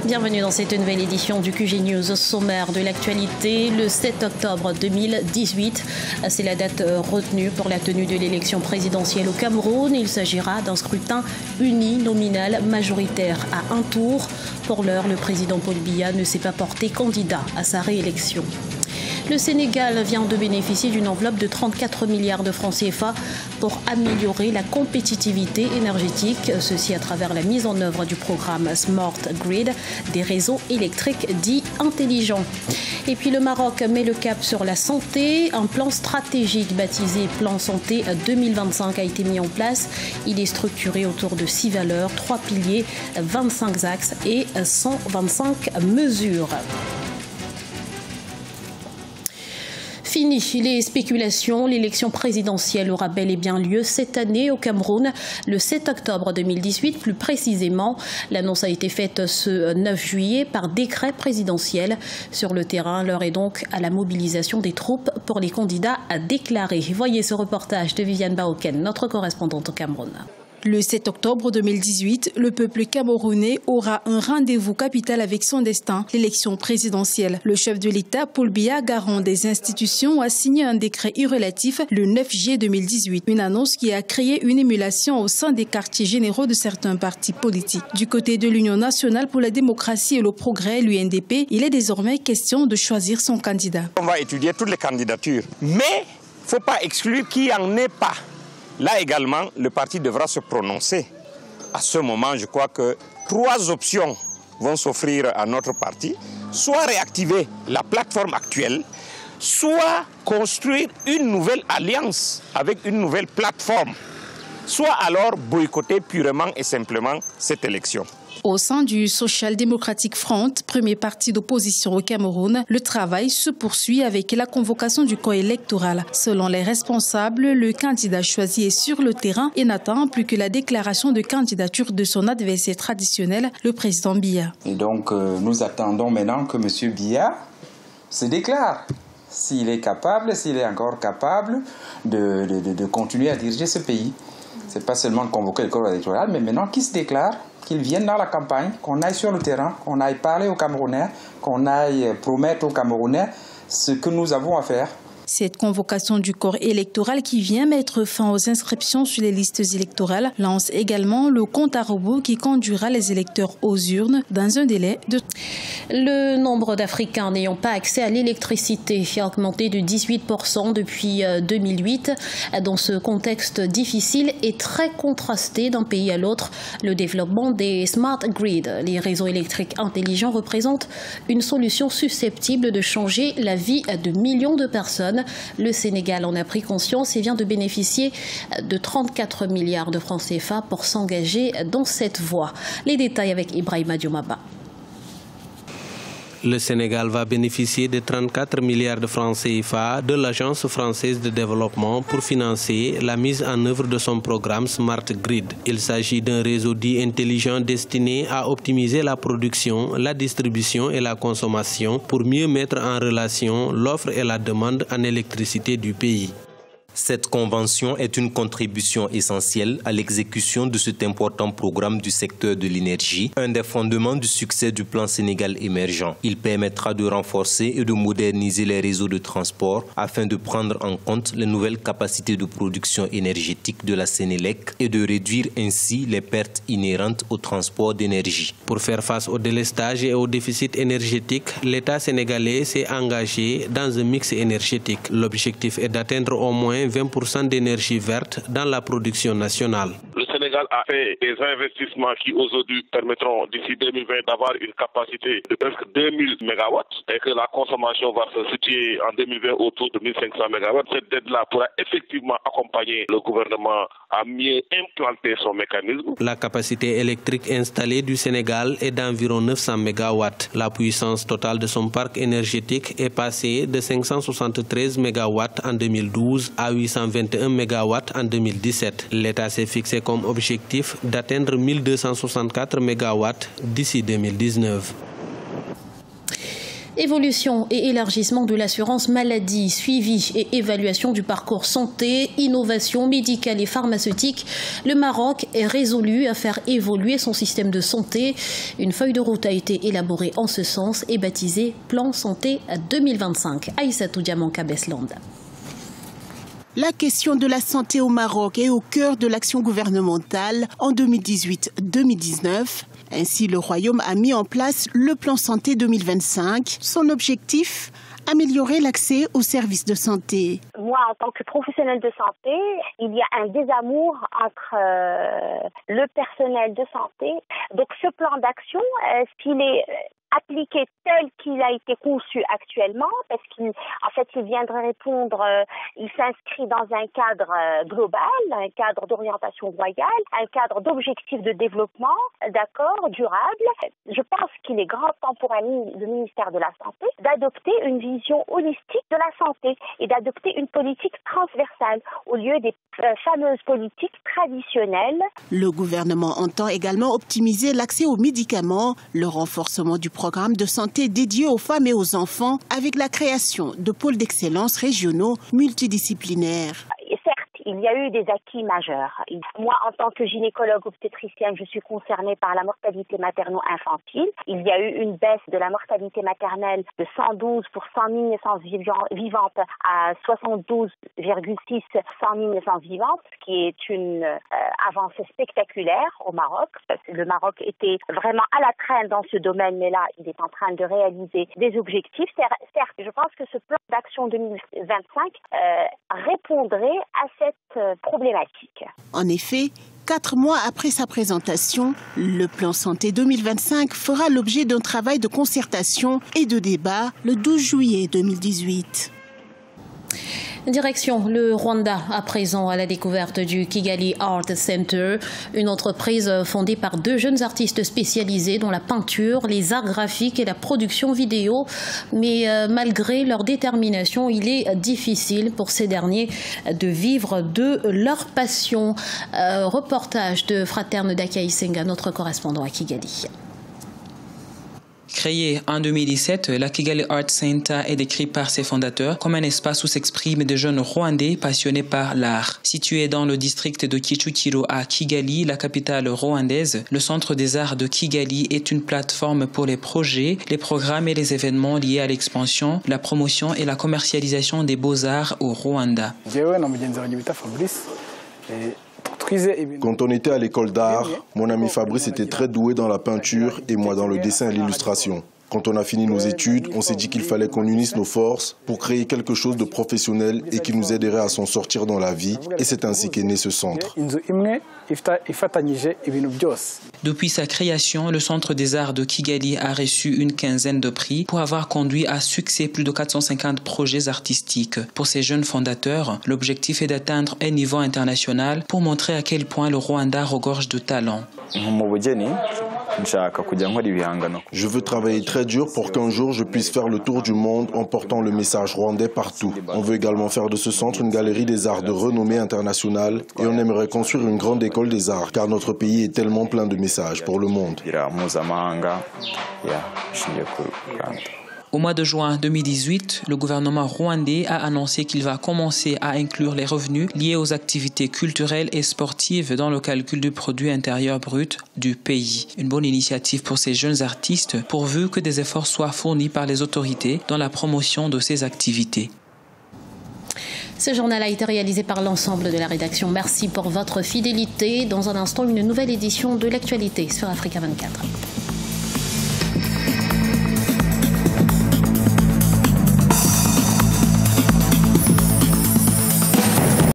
Bienvenue dans cette nouvelle édition du QG News. Au sommaire de l'actualité, le 7 octobre 2018. C'est la date retenue pour la tenue de l'élection présidentielle au Cameroun. Il s'agira d'un scrutin uninominal majoritaire à un tour. Pour l'heure, le président Paul Biya ne s'est pas porté candidat à sa réélection. Le Sénégal vient de bénéficier d'une enveloppe de 34 milliards de francs CFA pour améliorer la compétitivité énergétique, ceci à travers la mise en œuvre du programme Smart Grid, des réseaux électriques dits intelligents. Et puis le Maroc met le cap sur la santé. Un plan stratégique baptisé Plan Santé 2025 a été mis en place. Il est structuré autour de 6 valeurs, 3 piliers, 25 axes et 125 mesures. Fini les spéculations, l'élection présidentielle aura bel et bien lieu cette année au Cameroun, le 7 octobre 2018 plus précisément. L'annonce a été faite ce 9 juillet par décret présidentiel. Sur le terrain, l'heure est donc à la mobilisation des troupes pour les candidats à déclarer. Voyez ce reportage de Viviane Baoken, notre correspondante au Cameroun. Le 7 octobre 2018, le peuple camerounais aura un rendez-vous capital avec son destin, l'élection présidentielle. Le chef de l'État, Paul Biya, garant des institutions, a signé un décret irrélatif le 9 juillet 2018. Une annonce qui a créé une émulation au sein des quartiers généraux de certains partis politiques. Du côté de l'Union nationale pour la démocratie et le progrès, l'UNDP, il est désormais question de choisir son candidat. On va étudier toutes les candidatures, mais il ne faut pas exclure qu'il n'y en ait pas. Là également, le parti devra se prononcer. À ce moment, je crois que 3 options vont s'offrir à notre parti. Soit réactiver la plateforme actuelle, soit construire une nouvelle alliance avec une nouvelle plateforme, soit alors boycotter purement et simplement cette élection. Au sein du Social Democratic Front, premier parti d'opposition au Cameroun, le travail se poursuit avec la convocation du corps électoral. Selon les responsables, le candidat choisi est sur le terrain et n'attend plus que la déclaration de candidature de son adversaire traditionnel, le président Biya. Et donc, nous attendons maintenant que M. Biya se déclare. S'il est capable, s'il est encore capable de continuer à diriger ce pays. Ce n'est pas seulement de convoquer le corps électoral, mais maintenant qu'il se déclare, qu'ils viennent dans la campagne, qu'on aille sur le terrain, qu'on aille parler aux Camerounais, qu'on aille promettre aux Camerounais ce que nous avons à faire. Cette convocation du corps électoral qui vient mettre fin aux inscriptions sur les listes électorales lance également le compte à rebours qui conduira les électeurs aux urnes dans un délai de... Le nombre d'Africains n'ayant pas accès à l'électricité a augmenté de 18% depuis 2008. Dans ce contexte difficile et très contrasté d'un pays à l'autre, le développement des smart grids, les réseaux électriques intelligents, représente une solution susceptible de changer la vie de millions de personnes. Le Sénégal en a pris conscience et vient de bénéficier de 34 milliards de francs CFA pour s'engager dans cette voie. Les détails avec Ibrahima Diomaba. Le Sénégal va bénéficier de 34 milliards de francs CFA de l'Agence française de développement pour financer la mise en œuvre de son programme Smart Grid. Il s'agit d'un réseau dit intelligent destiné à optimiser la production, la distribution et la consommation pour mieux mettre en relation l'offre et la demande en électricité du pays. Cette convention est une contribution essentielle à l'exécution de cet important programme du secteur de l'énergie, un des fondements du succès du plan Sénégal émergent. Il permettra de renforcer et de moderniser les réseaux de transport afin de prendre en compte les nouvelles capacités de production énergétique de la Sénélec et de réduire ainsi les pertes inhérentes au transport d'énergie. Pour faire face au délestage et au déficit énergétique, l'État sénégalais s'est engagé dans un mix énergétique. L'objectif est d'atteindre au moins 20% d'énergie verte dans la production nationale. Le Sénégal a fait des investissements qui aujourd'hui permettront d'ici 2020 d'avoir une capacité de presque 2000 MW et que la consommation va se situer en 2020 autour de 1500 MW. Cette aide-là pourra effectivement accompagner le gouvernement à mieux implanter son mécanisme. La capacité électrique installée du Sénégal est d'environ 900 MW. La puissance totale de son parc énergétique est passée de 573 MW en 2012 à 821 MW en 2017. L'État s'est fixé comme objectif d'atteindre 1264 MW d'ici 2019. Évolution et élargissement de l'assurance maladie, suivi et évaluation du parcours santé, innovation médicale et pharmaceutique. Le Maroc est résolu à faire évoluer son système de santé. Une feuille de route a été élaborée en ce sens et baptisée Plan Santé 2025. Aïssatou Diamanka Besland. La question de la santé au Maroc est au cœur de l'action gouvernementale en 2018-2019. Ainsi, le Royaume a mis en place le plan santé 2025. Son objectif, améliorer l'accès aux services de santé. Moi, en tant que professionnelle de santé, il y a un désamour entre le personnel de santé. Donc, ce plan d'action, s'il est appliqué tel qu'il a été conçu actuellement, parce qu'il viendrait répondre, il s'inscrit dans un cadre global, un cadre d'orientation royale, un cadre d'objectifs de développement, d'accord, durable. Je pense qu'il est grand temps pour le ministère de la Santé d'adopter une vision holistique de la santé et d'adopter une politique transversale au lieu des fameuses politiques traditionnelles. Le gouvernement entend également optimiser l'accès aux médicaments, le renforcement du programme de santé dédié aux femmes et aux enfants avec la création de pôles d'excellence régionaux multidisciplinaires. Il y a eu des acquis majeurs. Moi, en tant que gynécologue obstétricienne, je suis concernée par la mortalité materno-infantile. Il y a eu une baisse de la mortalité maternelle de 112 pour 100 000 naissances vivantes à 72,6 pour 100 000 naissances vivantes, ce qui est une avancée spectaculaire au Maroc. Le Maroc était vraiment à la traîne dans ce domaine, mais là, il est en train de réaliser des objectifs. Certes, je pense que ce plan d'action 2025 répondrait à cette problématique. En effet, 4 mois après sa présentation, le plan santé 2025 fera l'objet d'un travail de concertation et de débat le 12 juillet 2018. Direction le Rwanda, à présent à la découverte du Kigali Art Center, une entreprise fondée par 2 jeunes artistes spécialisés dans la peinture, les arts graphiques et la production vidéo. Mais malgré leur détermination, il est difficile pour ces derniers de vivre de leur passion. Reportage de Fraterne Dakai Senga, notre correspondant à Kigali. Créée en 2017, la Kigali Art Center est décrit par ses fondateurs comme un espace où s'expriment des jeunes Rwandais passionnés par l'art. Situé dans le district de Kicukiro à Kigali, la capitale rwandaise, le Centre des Arts de Kigali est une plateforme pour les projets, les programmes et les événements liés à l'expansion, la promotion et la commercialisation des beaux-arts au Rwanda. Quand on était à l'école d'art, mon ami Fabrice était très doué dans la peinture et moi dans le dessin et l'illustration. Quand on a fini nos études, on s'est dit qu'il fallait qu'on unisse nos forces pour créer quelque chose de professionnel et qui nous aiderait à s'en sortir dans la vie. Et c'est ainsi qu'est né ce centre. Depuis sa création, le Centre des Arts de Kigali a reçu une quinzaine de prix pour avoir conduit à succès plus de 450 projets artistiques. Pour ces jeunes fondateurs, l'objectif est d'atteindre un niveau international pour montrer à quel point le Rwanda regorge de talent. Je veux travailler très dur pour qu'un jour je puisse faire le tour du monde en portant le message rwandais partout. On veut également faire de ce centre une galerie des arts de renommée internationale et on aimerait construire une grande école des arts car notre pays est tellement plein de messages pour le monde. Au mois de juin 2018, le gouvernement rwandais a annoncé qu'il va commencer à inclure les revenus liés aux activités culturelles et sportives dans le calcul du produit intérieur brut du pays. Une bonne initiative pour ces jeunes artistes, pourvu que des efforts soient fournis par les autorités dans la promotion de ces activités. Ce journal a été réalisé par l'ensemble de la rédaction. Merci pour votre fidélité. Dans un instant, une nouvelle édition de l'actualité sur Africa 24.